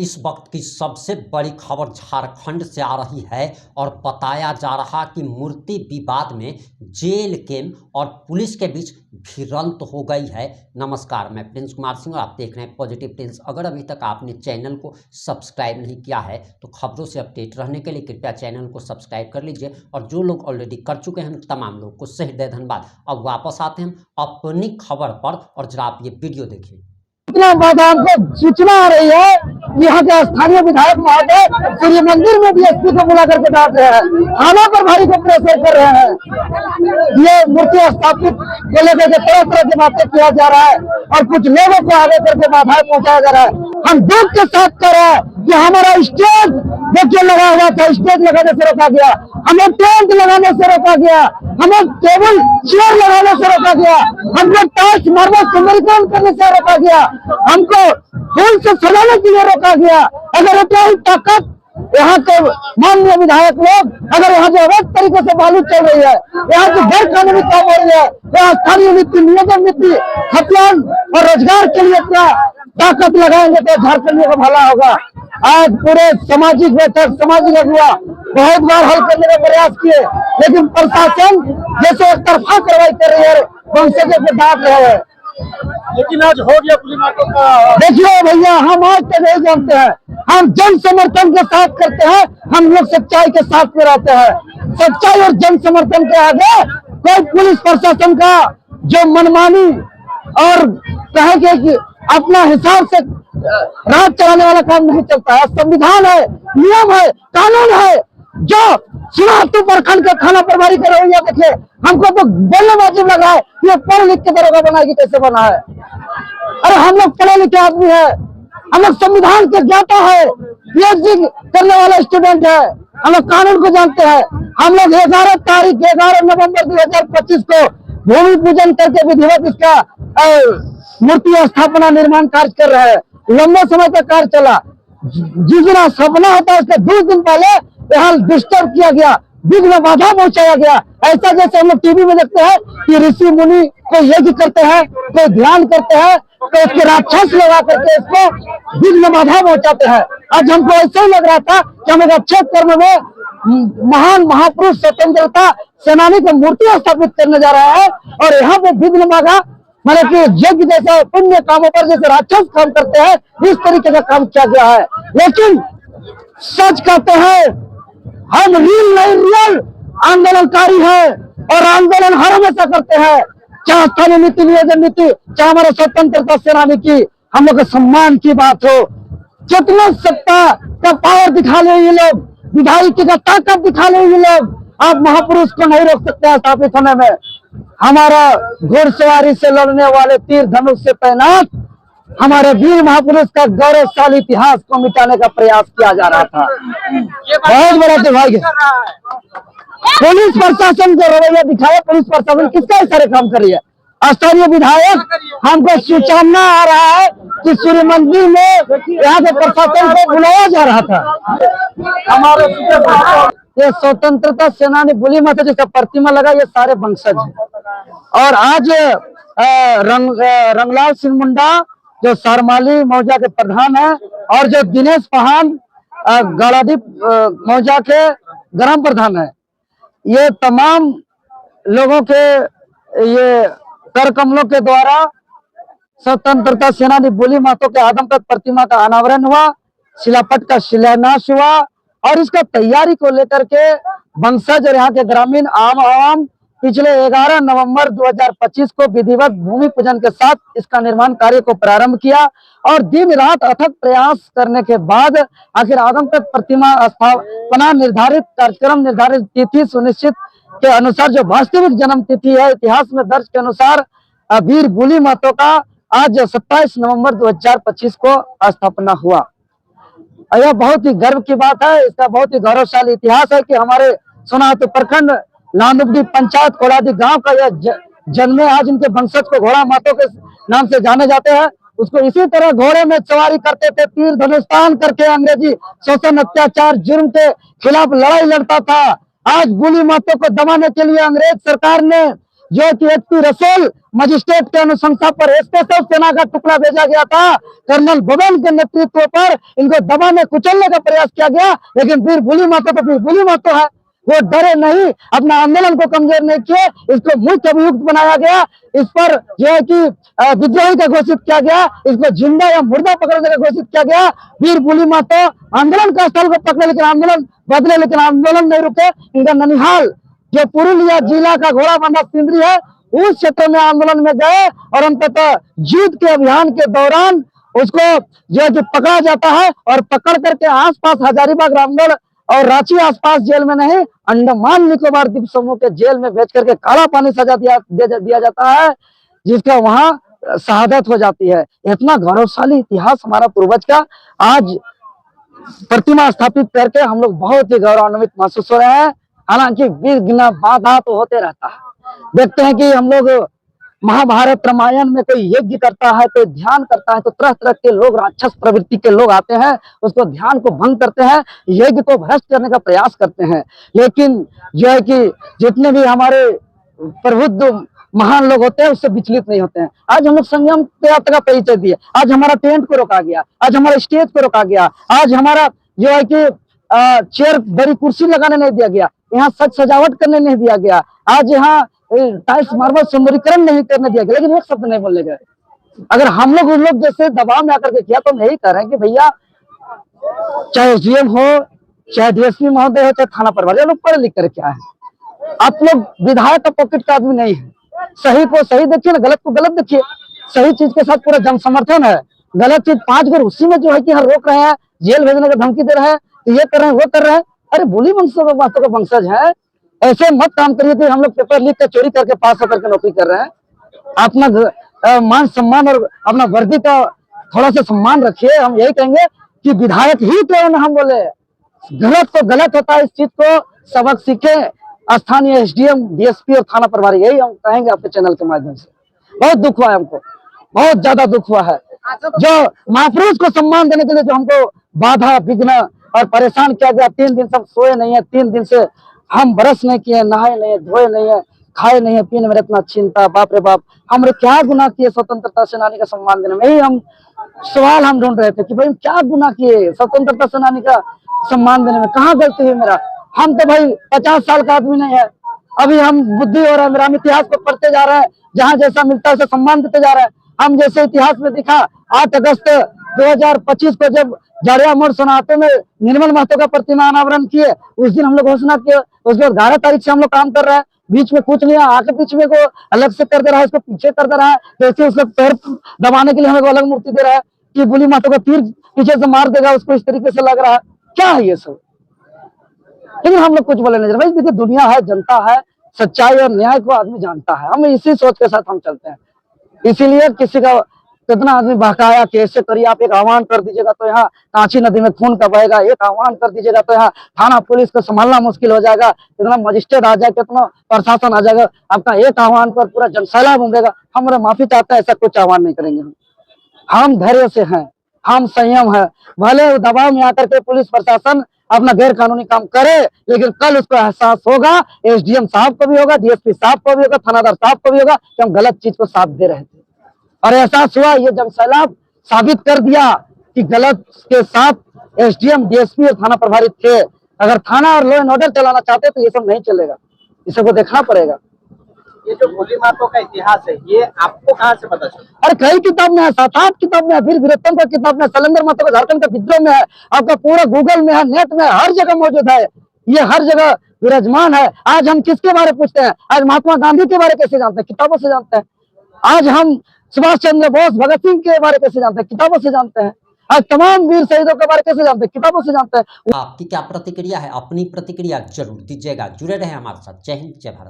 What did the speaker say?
इस वक्त की सबसे बड़ी खबर झारखंड से आ रही है और बताया जा रहा कि मूर्ति विवाद में जेल कैंप और पुलिस के बीच भिड़ंत हो गई है। नमस्कार, मैं प्रिंस कुमार सिंह और आप देख रहे हैं पॉजिटिव प्रिंस। अगर अभी तक आपने चैनल को सब्सक्राइब नहीं किया है तो खबरों से अपडेट रहने के लिए कृपया चैनल को सब्सक्राइब कर लीजिए, और जो लोग ऑलरेडी कर चुके हैं तमाम लोग को सही धन्यवाद। अब वापस आते हैं अपनी खबर पर और जरा आप ये वीडियो देखिए। इतना बादाम को सूचना आ रही है कि यहाँ के स्थानीय विधायक महोदय सूर्य मंदिर में डीएसपी को बुला करके डांट रहे हैं, थाना पर भाई को प्रेशर कर रहे हैं। ये मूर्ति स्थापित को लेकर के तरह तरह की बातें किया जा रहा है और कुछ लोगों को आगे करके बाधाएं पहुंचाया जा रहा है। हम दुख के साथ कह रहे हैं कि हमारा स्टेज देखिए लगा हुआ था, स्टेज लगाने से रोका गया, हमें टेंट लगाने से रोका गया, हमें टेबल चेयर लगाने से रोका गया, हमको टाइल्स मार्बल सुंदरीकरण करने से रोका गया, हमको फूल से सजाने के लिए रोका गया। अगर इतना ही ताकत यहाँ के माननीय विधायक लोग, अगर यहाँ जो अवैध तरीके से बालू चल रही है, यहाँ जो गैर कानूनी काम हो रही है, यहाँ स्थानीय नीति नियोजन नीति खतियान और रोजगार के लिए क्या ताकत लगाएंगे तो झारखंड का भला होगा। आज पूरे सामाजिक बैठक, सामाजिक अगुवा बहुत बार हल करने का प्रयास किए, लेकिन प्रशासन जैसे एक तरफा कार्रवाई कर रही है, वंशजों को डांट रहे हैं। लेकिन आज हो गया पुलिस का। देखिए भैया, हम आज तक नहीं जानते हैं, हम जन समर्थन के साथ करते हैं, हम लोग सच्चाई के साथ में रहते हैं। सच्चाई और जन समर्थन के आगे कोई पुलिस प्रशासन का जो मनमानी और कहेंगे कि अपना हिसाब से राज चलाने वाला काम नहीं चलता है। संविधान है, नियम है, कानून है। जो सुनातू प्रखंड के थाना प्रभारी का रवैया देखे, हमको तो बोलने वाजिब लग रहा है ये पढ़ लिख के दरोगा बनाएगी, कैसे बना है। अरे हम लोग पढ़े लिखे आदमी है, हम लोग संविधान के ज्ञाता है, पीएचडी करने वाला स्टूडेंट है, हम लोग कानून को जानते हैं। हम लोग 11 नवंबर 2025 को भूमि पूजन करके विधिवत इसका मूर्ति स्थापना निर्माण कार्य कर रहे हैं। लंबे समय तक कार्य चला। जिस दिन स्थापना होता है उसके 2 दिन पहले यहाँ डिस्टर्ब किया गया, बीच में बाधा पहुंचाया गया। ऐसा जैसे हम लोग टीवी में देखते हैं कि ऋषि मुनि कोई यज्ञ करते हैं, कोई ध्यान करते हैं, तो उसके राक्षस लगा करके इसको बीच में बाधा पहुंचाते हैं। आज हमको ऐसा ही लग रहा था कि हम एक अच्छे कर्म में महान महापुरुष स्वतंत्रता सेनानी की मूर्ति स्थापित करने जा रहा है, और यहाँ पे विघ्न बाधा मतलब कि यज्ञ जैसे पुण्य कामों पर जैसे राक्षस काम करते हैं, इस तरीके का काम किया गया है। लेकिन सच कहते हैं, हम रील नहीं रियल आंदोलनकारी है और आंदोलन हर हमेशा करते हैं, चाहे स्थानीय नीति नियोजन नीति, चाहे हमारे स्वतंत्रता सेनानी की हम लोग के सम्मान की बात हो। जितना सत्ता का पावर दिखा ले ये लोग, विधायिकी का ताकत दिखा ले ये लोग, आप महापुरुष को नहीं रोक सकते हैं स्थापित होने में। हमारा घुड़सवारी से लड़ने वाले तीर धनुष से तैनात हमारे वीर महापुरुष का गौरवशाली इतिहास को मिटाने का प्रयास किया जा रहा था। बहुत बड़ा दुर्भाग्य पुलिस प्रशासन जो रवैया दिखाया, पुलिस प्रशासन किसका इशारे काम कर रही है। स्थानीय विधायक हमको सूचना आ रहा है कि सूर्य मंदिर में यहाँ के प्रशासन को बुलाया जा रहा था। हमारे ये स्वतंत्रता सेनानी बुली माता जिसका प्रतिमा लगा, ये सारे वंशज है। और आज रंगलाल सिंह मुंडा जो सरमाली मौजा के प्रधान है, और जो दिनेश पहान गौड़ादीप मौजा के ग्राम प्रधान है, ये तमाम लोगों के ये कर कमलों के द्वारा स्वतंत्रता सेनानी बुली माता के आदमकद प्रतिमा का अनावरण हुआ, शिलापट का शिलान्यास हुआ, और इसका तैयारी को लेकर के वंशज और यहाँ के ग्रामीण आम पिछले 11 नवंबर 2025 को विधिवत भूमि पूजन के साथ इसका निर्माण कार्य को प्रारंभ किया, और दिन रात अथक प्रयास करने के बाद आखिर आदमकद प्रतिमा स्थापना निर्धारित कार्यक्रम, निर्धारित तिथि सुनिश्चित के अनुसार जो वास्तविक जन्म तिथि है इतिहास में दर्ज के अनुसार वीर बुली माता का आज 27 नवंबर 2025 को स्थापना हुआ। यह बहुत ही गर्व की बात है, इसका बहुत ही गौरवशाली इतिहास है कि हमारे सोनातू प्रखंड लांदुबडी पंचायत कोलादी गांव का यह जन्मे। आज इनके वंशज को घोड़ा माता के नाम से जाने जाते हैं। उसको इसी तरह घोड़े में सवारी करते थे, तीर धनुष तान करके अंग्रेजी शोषण अत्याचार जुर्म के खिलाफ लड़ाई लड़ता था। आज बुली माता को दबाने के लिए अंग्रेज सरकार ने जो कि एचपी रसोल मजिस्ट्रेट के अनुशंसा पर स्पेशल सेना का टुकड़ा भेजा गया था। कर्नल भवन के नेतृत्व पर इनको दबाने कुचलने का प्रयास किया गया, लेकिन वीर भोली माता तो वीर भोली माता है, वो डरे नहीं, अपना आंदोलन को कमजोर नहीं किए, इसको मुख्य अभियुक्त बनाया गया, इस पर जो है कि विद्रोही का घोषित किया गया, इसको जिंदा या मुर्दा पकड़ने का घोषित किया गया। वीर भोली माता आंदोलन का स्थल को पकड़े, लेकिन आंदोलन बदले, लेकिन आंदोलन नहीं रुके। इनका ननिहाल जो पुरुलिया जिला का घोड़ाबंधा सिंदरी है, उस क्षेत्र में आंदोलन में गए और अंततः युद्ध के अभियान के दौरान उसको जो है कि पकड़ा जाता है और पकड़ करके आसपास हजारीबाग, रामगढ़ और रांची आसपास जेल में नहीं, अंडमान निकोबार द्वीप समूह के जेल में भेज करके काला पानी सजा दिया जाता है, जिसका वहां शहादत हो जाती है। इतना गौरवशाली इतिहास हमारा पूर्वज का आज प्रतिमा स्थापित करके हम लोग बहुत ही गौरवान्वित महसूस हो रहे हैं। हालांकि विघ्न बाधा तो होते रहता है। देखते हैं कि हम लोग महाभारत रामायण में कोई यज्ञ करता है, कोई ध्यान करता है, तो तरह तरह के लोग, राक्षस प्रवृत्ति के लोग आते हैं, उसको ध्यान को भंग करते हैं, यज्ञ को भ्रष्ट करने का प्रयास करते हैं। लेकिन जो है कि जितने भी हमारे प्रबुद्ध महान लोग होते हैं उससे विचलित नहीं होते हैं। आज हम लोग संयम यात्रा का परिचय दिए, आज हमारा टेंट को रोका गया, आज हमारे स्टेज को रोका गया, आज हमारा जो है कि चेयर, बड़ी कुर्सी लगाने नहीं दिया गया, यहाँ सज सजावट करने नहीं दिया गया, आज यहाँ टाइल्स मार्बल सुंदरीकरण नहीं करने दिया गया, लेकिन एक शब्द नहीं बोलने गए। अगर हम लोग उन लोग जैसे दबाव में आकर के किया तो हम यही कह रहे हैं कि भैया, चाहे एसडीएम हो, चाहे डीएसपी महोदय हो, चाहे थाना प्रभारी, लोग पढ़े लिख कर क्या है, आप लोग विधायक का पॉकेट का आदमी नहीं है। सही को सही देखिए ना, गलत को गलत देखिए। सही चीज के साथ पूरा जन समर्थन है, गलत चीज 5 गुर उसी में जो है कि हर रोक रहे हैं, जेल भेजने का धमकी दे रहे हैं, तो ये कर रहे हैं, वो कर रहे हैं। अरे भोली वंशों का वंशज है, ऐसे मत काम करिए कि हम लोग पेपर लीक के चोरी करके पास होकर के नौकरी कर रहे हैं। अपना मान सम्मान और अपना वर्दी का थोड़ा सा सम्मान रखिए। हम यही कहेंगे कि विधायक ही क्यों न हम बोले, गलत तो गलत होता है, इस चीज को सबक सीखे स्थानीय एसडीएम, डीएसपी और थाना प्रभारी, यही हम कहेंगे आपके चैनल के माध्यम से। बहुत दुख हुआ है हमको, बहुत ज्यादा दुख हुआ है। जो महापुरुष को सम्मान देने के लिए जो हमको बाधा, विघ्न और परेशान किया गया, 3 दिन सब सोए नहीं है, 3 दिन से हम ब्रश नहीं किए, नहाए नहीं है, धोए नहीं है, खाए नहीं है, पीने में इतना चिंता, बाप रे बाप, हमने क्या गुनाह किए स्वतंत्रता सेनानी का सम्मान देने में? यही हम सवाल हम ढूंढ रहे थे कि भाई क्या गुनाह किए स्वतंत्रता सेनानी का सम्मान देने में, कहाँ गलती हुई मेरा? हम तो भाई 50 साल का आदमी नहीं है, अभी हम बुद्धि हो रहा है मेरा, हम इतिहास को पढ़ते जा रहे हैं, जहाँ जैसा मिलता है उसे सम्मान देते जा रहे हैं। हम जैसे इतिहास में दिखा 8 अगस्त 2025 को जब जाड़िया मोड़ सोनाहातू में निर्मल महतो का प्रतिमा अनावरण किए, उस दिन हम लोग घोषणा किए, उसके बाद 11 तारीख से हम लोग काम कर रहे हैं। बीच में कुछ नहीं, आके बीच में को अलग से कर दे रहा है, इसको पीछे कर दे रहा है, जैसे उसका पैर दबाने के लिए हमें अलग मूर्ति दे रहा है कि भोली माता का तीर पीछे से मार देगा उसको, इस तरीके से लग रहा है। क्या है ये सब? लेकिन हम लोग कुछ बोले नहीं। भाई देखिए, दुनिया है, जनता है, सच्चाई और न्याय को आदमी जानता है, हम इसी सोच के साथ हम चलते हैं। इसीलिए किसी का कितना आदमी बहकाया कि ऐसे करिए, आप एक आह्वान कर दीजिएगा तो यहाँ कांची नदी में खून का बहेगा, एक आह्वान कर दीजिएगा तो यहाँ थाना पुलिस को संभालना मुश्किल हो जाएगा, कितना मजिस्ट्रेट आ जाए, कितना प्रशासन आ जाएगा, आपका एक आह्वान पर पूरा जनसैलाब उमड़ेगा। हमारा माफी चाहता है, ऐसा कुछ आह्वान नहीं करेंगे। हम धैर्य से हैं, हम संयम है। भले दबाव में आकर के पुलिस प्रशासन अपना गैर कानूनी काम करे, लेकिन कल उसको एहसास होगा, एसडीएम साहब को भी होगा, डीएसपी साहब को भी होगा, थानादार साहब को भी होगा कि हम गलत चीज को साथ दे रहे थे। और एहसास हुआ, ये जब सैलाब साबित कर दिया कि गलत के साथ एसडीएम, डीएसपी और थाना प्रभारी थे। अगर थाना और लॉ एंड ऑर्डर चलाना चाहते तो ये सब नहीं चलेगा, ये सबको देखना पड़ेगा। ये जो भोली माता का इतिहास है, ये आपको कहाँ से पता चला? अरे कई किताब में है, 7-8 किताब में है, वीर वीरत्तम का किताब में, सलेंदर माता का झारखंड का विद्रोह में है, आपका पूरा गूगल में है, नेट में, हर जगह मौजूद है, ये हर जगह विराजमान है। आज हम किसके बारे में पूछते हैं? आज महात्मा गांधी के बारे कैसे जानते हैं? किताबों से जानते हैं। आज हम सुभाष चंद्र बोस, भगत सिंह के बारे कैसे जानते हैं? किताबों से जानते हैं। आज तमाम वीर शहीदों के बारे कैसे जानते हैं? किताबों से जानते हैं। आपकी क्या प्रतिक्रिया है? अपनी प्रतिक्रिया जरूर दीजिएगा। जुड़े रहे हमारे साथ। जय हिंद, जय भारत।